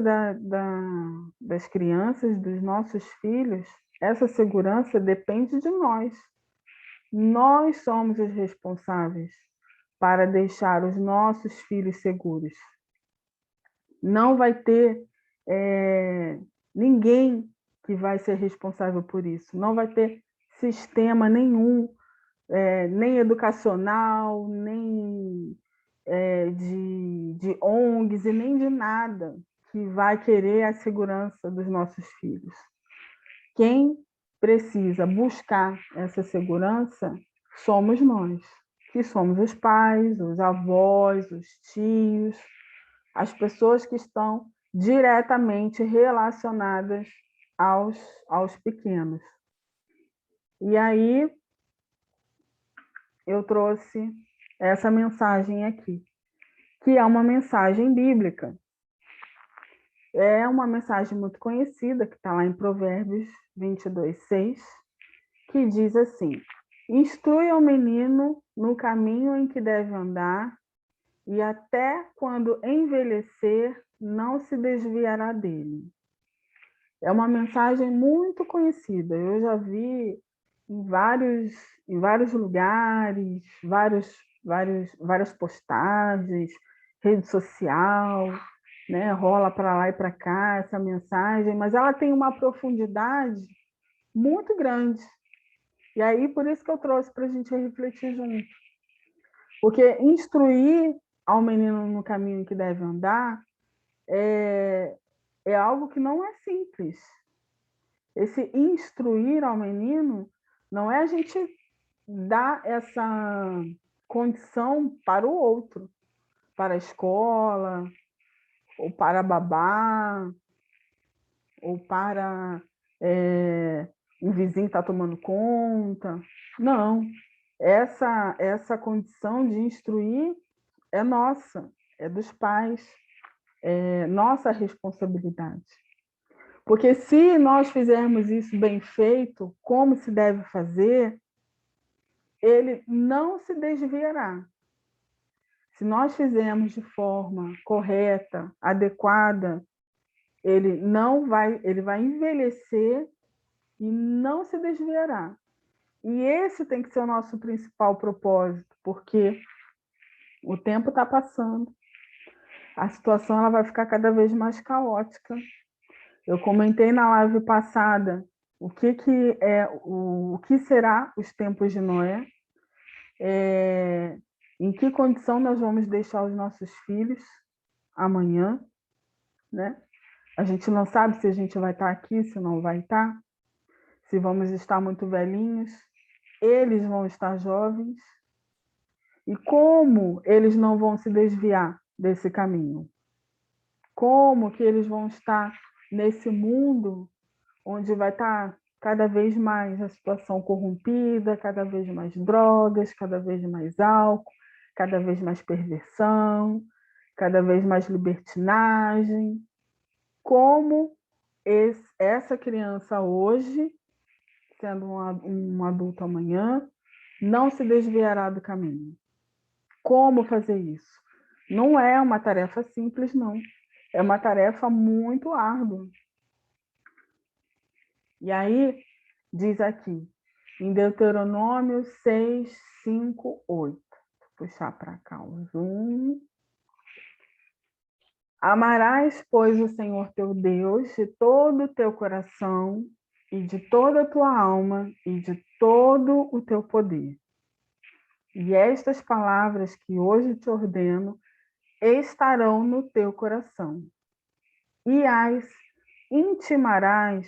Speaker 1: das crianças, dos nossos filhos, essa segurança depende de nós. Nós somos os responsáveis para deixar os nossos filhos seguros. Não vai ter ninguém que vai ser responsável por isso. Não vai ter sistema nenhum, nem educacional, nem de ONGs e nem de nada que vai querer a segurança dos nossos filhos. Quem precisa buscar essa segurança somos nós, que somos os pais, os avós, os tios, as pessoas que estão diretamente relacionadas aos pequenos. E aí eu trouxe essa mensagem aqui, que é uma mensagem bíblica. É uma mensagem muito conhecida, que está lá em Provérbios 22:6, que diz assim: instrui ao menino no caminho em que deve andar, e até quando envelhecer, não se desviará dele. É uma mensagem muito conhecida. Eu já vi em vários lugares, várias postagens, rede social, né? Rola para lá e para cá essa mensagem, mas ela tem uma profundidade muito grande. E aí, por isso que eu trouxe para a gente refletir junto. Porque instruir ao menino no caminho que deve andar é algo que não é simples. Esse instruir ao menino não é a gente dar essa condição para o outro, para a escola, ou para a babá, ou para um vizinho que está tomando conta. Não. Essa condição de instruir é nossa, é dos pais, é nossa responsabilidade. Porque se nós fizermos isso bem feito, como se deve fazer, ele não se desviará. Se nós fizermos de forma correta, adequada, ele vai envelhecer e não se desviará. E esse tem que ser o nosso principal propósito, porque o tempo está passando, a situação ela vai ficar cada vez mais caótica. Eu comentei na live passada o que será os tempos de Noé, em que condição nós vamos deixar os nossos filhos amanhã, né? A gente não sabe se a gente vai estar aqui, se não vai estar, se vamos estar muito velhinhos, eles vão estar jovens, e como eles não vão se desviar desse caminho? Como que eles vão estar nesse mundo onde vai estar cada vez mais a situação corrompida, cada vez mais drogas, cada vez mais álcool, cada vez mais perversão, cada vez mais libertinagem? Como essa criança hoje, sendo um adulto amanhã, não se desviará do caminho? Como fazer isso? Não é uma tarefa simples, não. É uma tarefa muito árdua. E aí, diz aqui, em Deuteronômio 6, 5, 8. Vou puxar para cá o zoom. Amarás, pois, o Senhor teu Deus de todo o teu coração e de toda a tua alma e de todo o teu poder. E estas palavras que hoje te ordeno estarão no teu coração. E as intimarás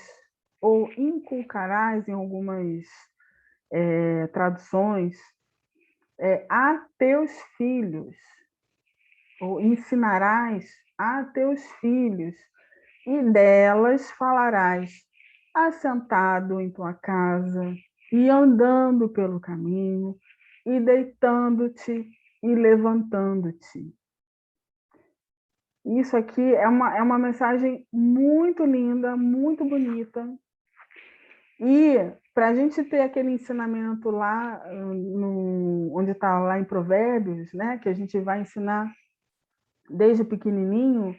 Speaker 1: ou inculcarás em algumas traduções a teus filhos, ou ensinarás a teus filhos, e delas falarás assentado em tua casa, e andando pelo caminho, e deitando-te e levantando-te. Isso aqui é uma mensagem muito linda, muito bonita. E para a gente ter aquele ensinamento lá, onde está lá em Provérbios, né, que a gente vai ensinar desde pequenininho,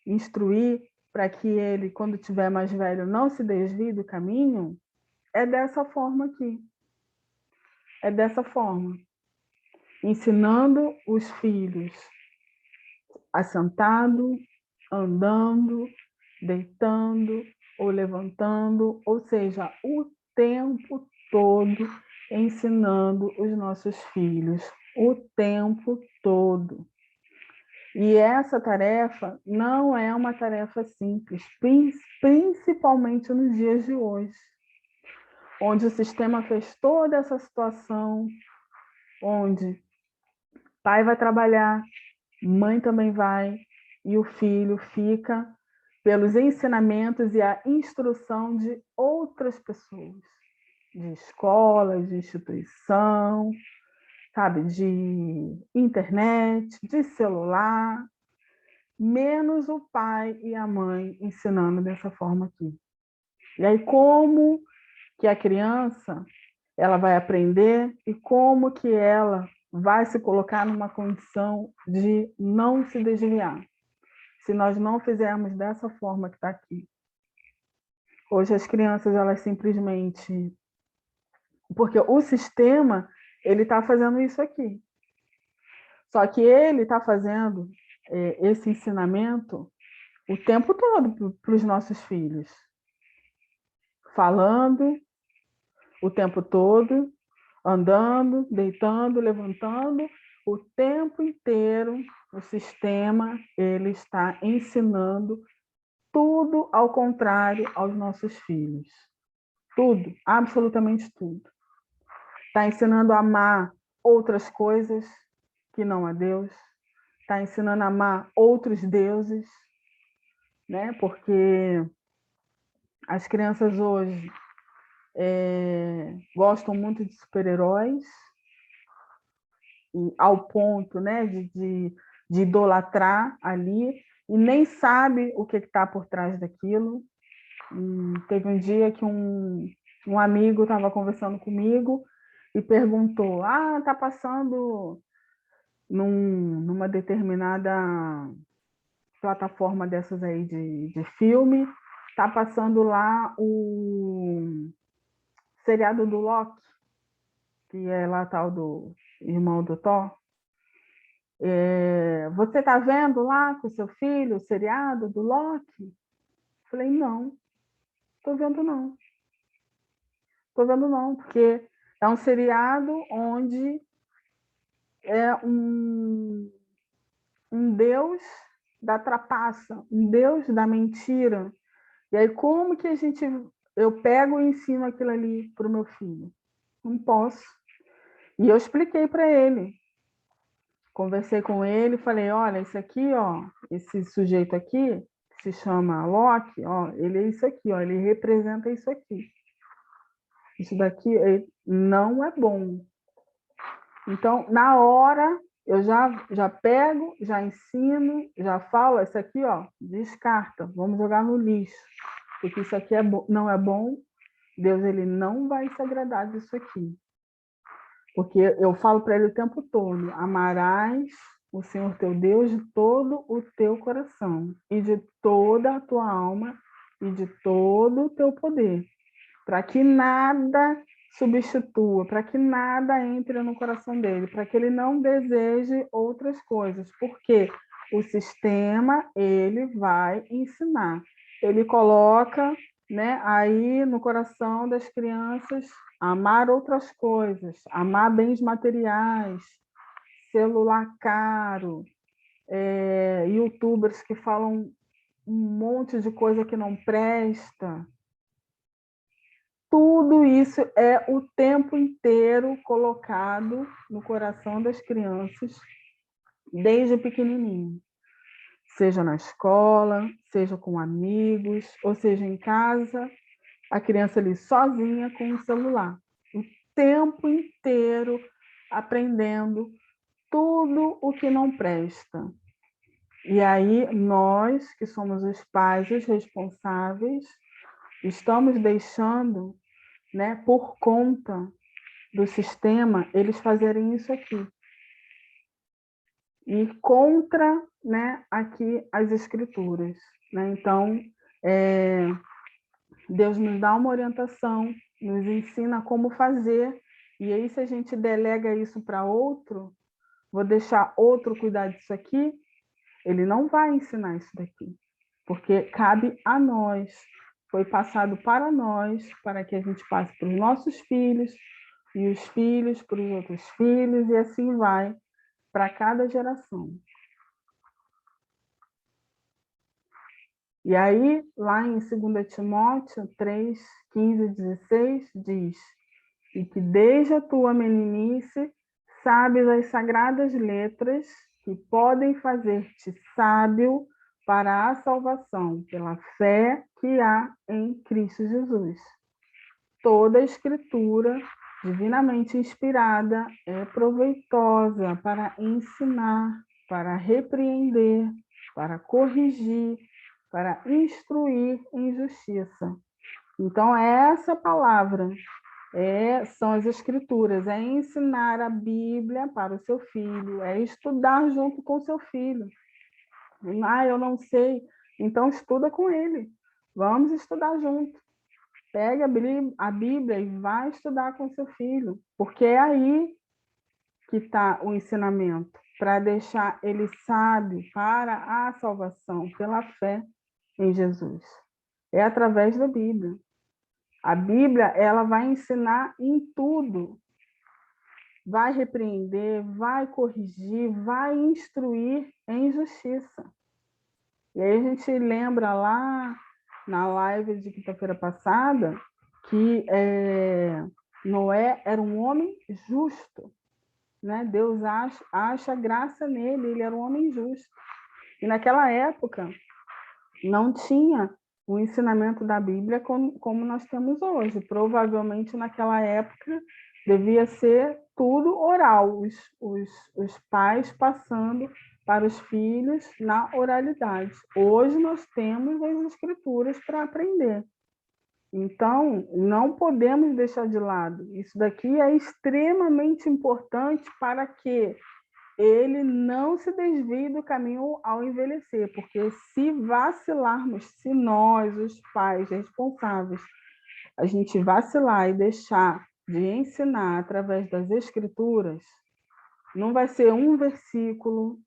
Speaker 1: instruir para que ele, quando tiver mais velho, não se desvie do caminho, é dessa forma aqui. É dessa forma. Ensinando os filhos assentado, andando, deitando ou levantando, ou seja, o tempo todo ensinando os nossos filhos, o tempo todo. E essa tarefa não é uma tarefa simples, principalmente nos dias de hoje, onde o sistema fez toda essa situação, onde pai vai trabalhar, mãe também vai, e o filho fica pelos ensinamentos e a instrução de outras pessoas, de escola, de instituição, sabe, de internet, de celular, menos o pai e a mãe ensinando dessa forma aqui. E aí, como que a criança ela vai aprender e como que ela vai se colocar numa condição de não se desviar, se nós não fizermos dessa forma que está aqui. Hoje as crianças, elas simplesmente... Porque o sistema, ele está fazendo isso aqui. Só que ele está fazendo esse ensinamento o tempo todo para os nossos filhos. Falando o tempo todo, andando, deitando, levantando, o tempo inteiro o sistema ele está ensinando tudo ao contrário aos nossos filhos. Tudo, absolutamente tudo. Está ensinando a amar outras coisas que não a Deus. Está ensinando a amar outros deuses, né? Porque as crianças hoje gostam muito de super-heróis, ao ponto, né, de idolatrar ali, e nem sabe o que está por trás daquilo. Teve um dia que um amigo estava conversando comigo e perguntou: está passando numa determinada plataforma dessas aí de filme, está passando lá o seriado do Loki, que é lá tal do irmão do Thor. Você está vendo lá com o seu filho o seriado do Loki? Falei, não, estou vendo não. Estou vendo não, porque é um seriado onde é um deus da trapaça, um deus da mentira. E aí como que eu pego e ensino aquilo ali para o meu filho? Não posso. E eu expliquei para ele. Conversei com ele, falei, olha, isso aqui, ó, esse sujeito aqui, que se chama Loki, ó, ele é isso aqui, ó, ele representa isso aqui. Isso daqui não é bom. Então, na hora, eu já pego, já ensino, já falo, isso aqui, ó, descarta, vamos jogar no lixo, porque isso aqui não é bom, Deus ele não vai se agradar disso aqui. Porque eu falo para ele o tempo todo, amarás o Senhor teu Deus de todo o teu coração, e de toda a tua alma, e de todo o teu poder, para que nada substitua, para que nada entre no coração dele, para que ele não deseje outras coisas, porque o sistema ele vai ensinar. Ele coloca, né, aí no coração das crianças amar outras coisas, amar bens materiais, celular caro, youtubers que falam um monte de coisa que não presta. Tudo isso é o tempo inteiro colocado no coração das crianças, desde pequenininho. Seja na escola, seja com amigos, ou seja em casa, a criança ali sozinha com o celular. O tempo inteiro aprendendo tudo o que não presta. E aí nós, que somos os pais, os responsáveis, estamos deixando, né, por conta do sistema, eles fazerem isso aqui. E contra, né, aqui as escrituras. Né? Então, Deus nos dá uma orientação, nos ensina como fazer, e aí se a gente delega isso para outro, vou deixar outro cuidar disso aqui, ele não vai ensinar isso daqui, porque cabe a nós, foi passado para nós, para que a gente passe para os nossos filhos, e os filhos para os outros filhos, e assim vai para cada geração. E aí, lá em 2 Timóteo 3, 15 e 16, diz: e que desde a tua meninice sabes as sagradas letras que podem fazer-te sábio para a salvação pela fé que há em Cristo Jesus. Toda a Escritura divinamente inspirada, é proveitosa para ensinar, para repreender, para corrigir, para instruir em justiça. Então, essa palavra são as escrituras, é ensinar a Bíblia para o seu filho, é estudar junto com o seu filho. Eu não sei, então estuda com ele. Vamos estudar junto. Pega a Bíblia e vai estudar com seu filho, porque é aí que está o ensinamento, para deixar ele sábio para a salvação pela fé em Jesus. É através da Bíblia. A Bíblia, ela vai ensinar em tudo. Vai repreender, vai corrigir, vai instruir em justiça. E aí a gente lembra lá na live de quinta-feira passada que Noé era um homem justo, né? Deus acha graça nele, ele era um homem justo. E naquela época não tinha o ensinamento da Bíblia como nós temos hoje. Provavelmente naquela época devia ser tudo oral, os pais passando para os filhos na oralidade. Hoje nós temos as escrituras para aprender. Então, não podemos deixar de lado. Isso daqui é extremamente importante para que ele não se desvie do caminho ao envelhecer, porque se vacilarmos, se nós, os pais responsáveis, a gente vacilar e deixar de ensinar através das escrituras, não vai ser um versículo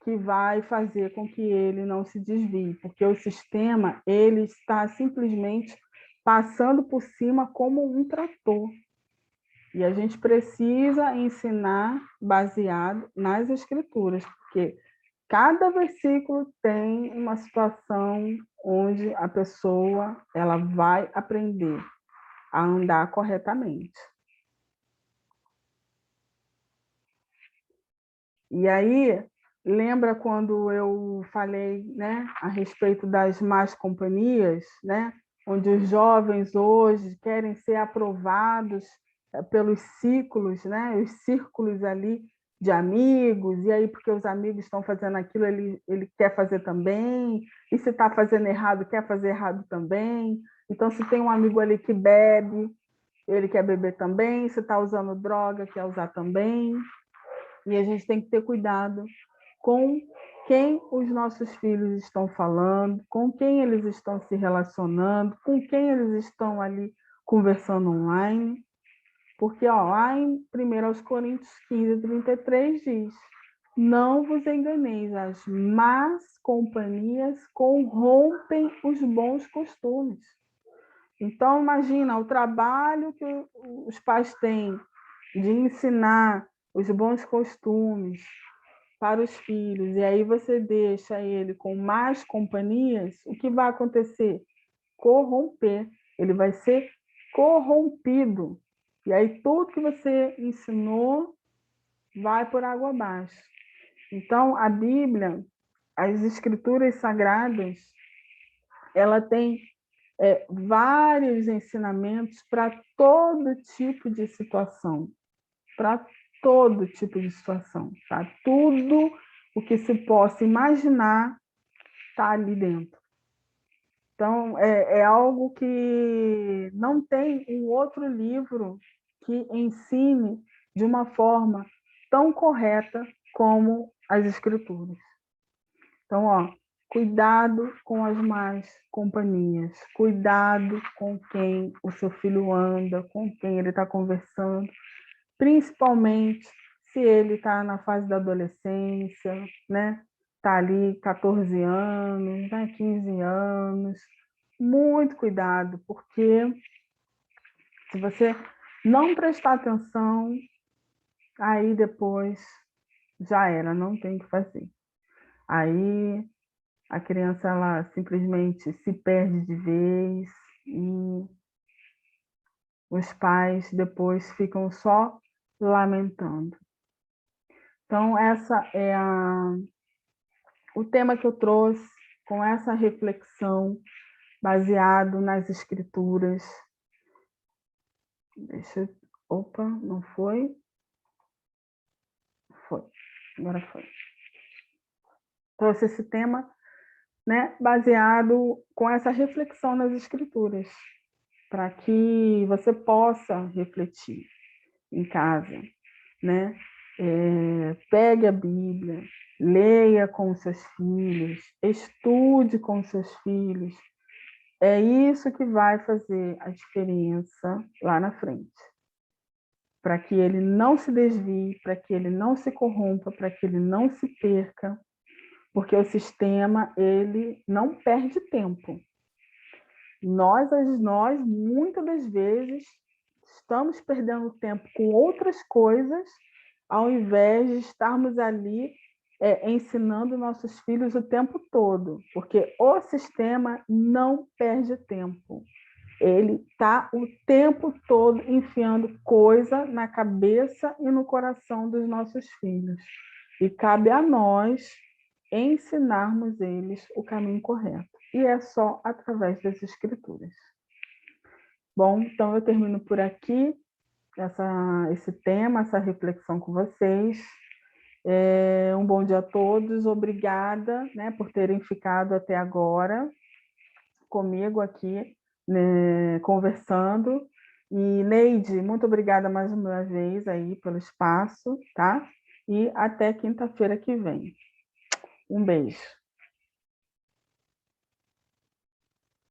Speaker 1: que vai fazer com que ele não se desvie, porque o sistema ele está simplesmente passando por cima como um trator. E a gente precisa ensinar baseado nas escrituras, porque cada versículo tem uma situação onde a pessoa ela vai aprender a andar corretamente. E aí, lembra quando eu falei, né, a respeito das más companhias, né, onde os jovens hoje querem ser aprovados pelos ciclos, né, os círculos ali de amigos, e aí porque os amigos estão fazendo aquilo, ele quer fazer também, e se está fazendo errado, quer fazer errado também. Então, se tem um amigo ali que bebe, ele quer beber também, se está usando droga, quer usar também. E a gente tem que ter cuidado com quem os nossos filhos estão falando, com quem eles estão se relacionando, com quem eles estão ali conversando online. Porque lá em 1 Coríntios 15, 33 diz: não vos enganeis, as más companhias corrompem os bons costumes. Então, imagina o trabalho que os pais têm de ensinar os bons costumes para os filhos, e aí você deixa ele com más companhias, o que vai acontecer? Corromper. Ele vai ser corrompido. E aí tudo que você ensinou vai por água abaixo. Então, a Bíblia, as escrituras sagradas, ela tem vários ensinamentos para todo tipo de situação. Para todo tipo de situação. Tá? Tudo o que se possa imaginar está ali dentro. Então, é algo que não tem um outro livro que ensine de uma forma tão correta como as Escrituras. Então, cuidado com as más companhias, cuidado com quem o seu filho anda, com quem ele está conversando, principalmente se ele está na fase da adolescência, né? Está ali 14 anos, né? 15 anos. Muito cuidado, porque se você não prestar atenção, aí depois já era, não tem o que fazer. Aí a criança ela simplesmente se perde de vez e os pais depois ficam só lamentando. Então, essa é o tema que eu trouxe com essa reflexão baseado nas escrituras. Deixa eu Opa, não foi? Foi. Agora foi. Trouxe esse tema, né, baseado com essa reflexão nas escrituras, para que você possa refletir em casa, né? Pegue a Bíblia, leia com os seus filhos, estude com os seus filhos. É isso que vai fazer a diferença lá na frente. Para que ele não se desvie, para que ele não se corrompa, para que ele não se perca, porque o sistema, ele não perde tempo. Nós muitas das vezes, estamos perdendo tempo com outras coisas, ao invés de estarmos ali ensinando nossos filhos o tempo todo, porque o sistema não perde tempo. Ele está o tempo todo enfiando coisa na cabeça e no coração dos nossos filhos. E cabe a nós ensinarmos eles o caminho correto. E é só através das escrituras. Bom, então eu termino por aqui esse tema, essa reflexão com vocês. Um bom dia a todos. Obrigada, né, por terem ficado até agora comigo aqui, né, conversando. E, Neide, muito obrigada mais uma vez aí pelo espaço, tá? E até quinta-feira que vem. Um beijo.